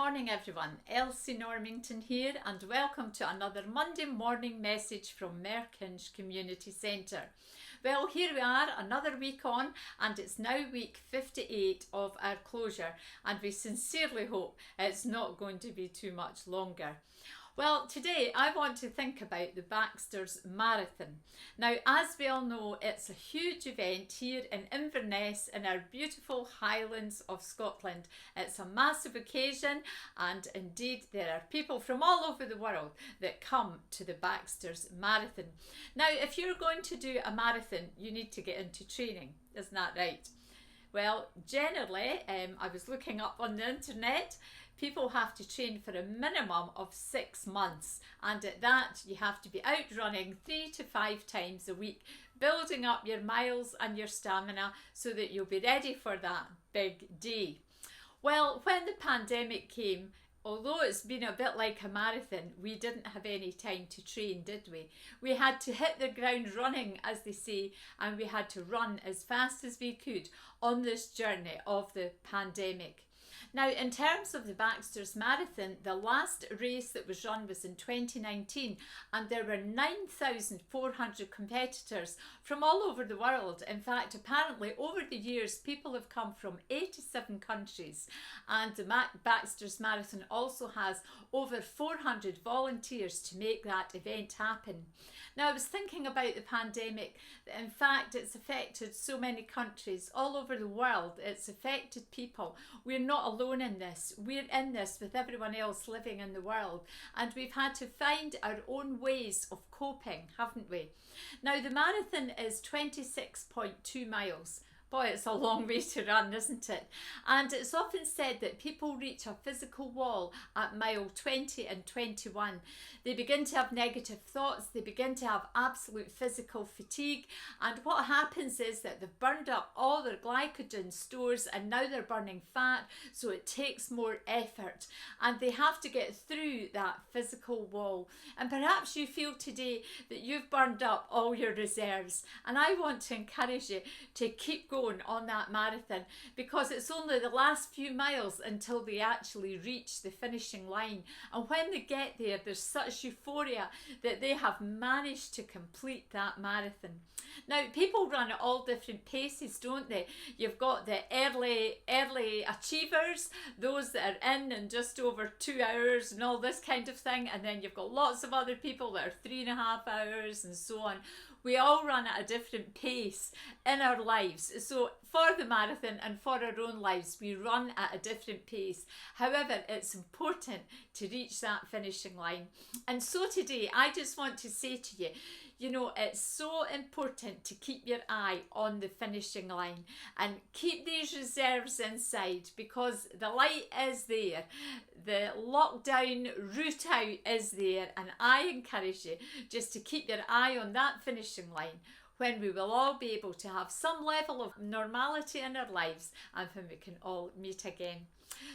morning everyone, Elsie Normington here and welcome to another Monday morning message from Merkinch Community Centre. Well, here we are, another week on, and it's now week 58 of our closure, and we sincerely hope it's not going to be too much longer. Well, today I want to think about the Baxter's Marathon. Now, as we all know, it's a huge event here in Inverness in our beautiful Highlands of Scotland. It's a massive occasion, and indeed there are people from all over the world that come to the Baxter's Marathon. Now, if you're going to do a marathon, you need to get into training, isn't that right? Well, generally, I was looking up on the internet, people have to train for a minimum of 6 months, and at that you have to be out running 3 to 5 times a week, building up your miles and your stamina so that you'll be ready for that big day. Well, when the pandemic came, although it's been a bit like a marathon, we didn't have any time to train, did we? We had to hit the ground running, as they say, and we had to run as fast as we could on this journey of the pandemic. Now, in terms of the Baxter's Marathon, the last race that was run was in 2019, and there were 9,400 competitors from all over the world. In fact, apparently over the years, people have come from 87 countries, and the Baxter's Marathon also has over 400 volunteers to make that event happen. Now, I was thinking about the pandemic. In fact, it's affected so many countries all over the world. It's affected people. We're not alone in this. We're in this with everyone else living in the world, and we've had to find our own ways of coping, haven't we? Now, the marathon is 26.2 miles. Boy, it's a long way to run, isn't it? And it's often said that people reach a physical wall at mile 20 and 21. They begin to have negative thoughts, they begin to have absolute physical fatigue, and what happens is that they've burned up all their glycogen stores and now they're burning fat, so it takes more effort and they have to get through that physical wall. And perhaps you feel today that you've burned up all your reserves, and I want to encourage you to keep going on that marathon, because it's only the last few miles until they actually reach the finishing line, and when they get there, there's such euphoria that they have managed to complete that marathon. Now, people run at all different paces, don't they? You've got the early achievers, those that are in just over 2 hours and all this kind of thing, and then you've got lots of other people that are 3.5 hours and so on. We all run at a different pace in our lives. So for the marathon and for our own lives, we run at a different pace. However, it's important to reach that finishing line. And so today, I just want to say to you, you know, it's so important to keep your eye on the finishing line and keep these reserves inside, because the light is there, the lockdown route out is there, and I encourage you just to keep your eye on that finishing line, when we will all be able to have some level of normality in our lives and when we can all meet again.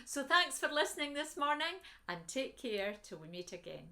So thanks for listening this morning, and take care till we meet again.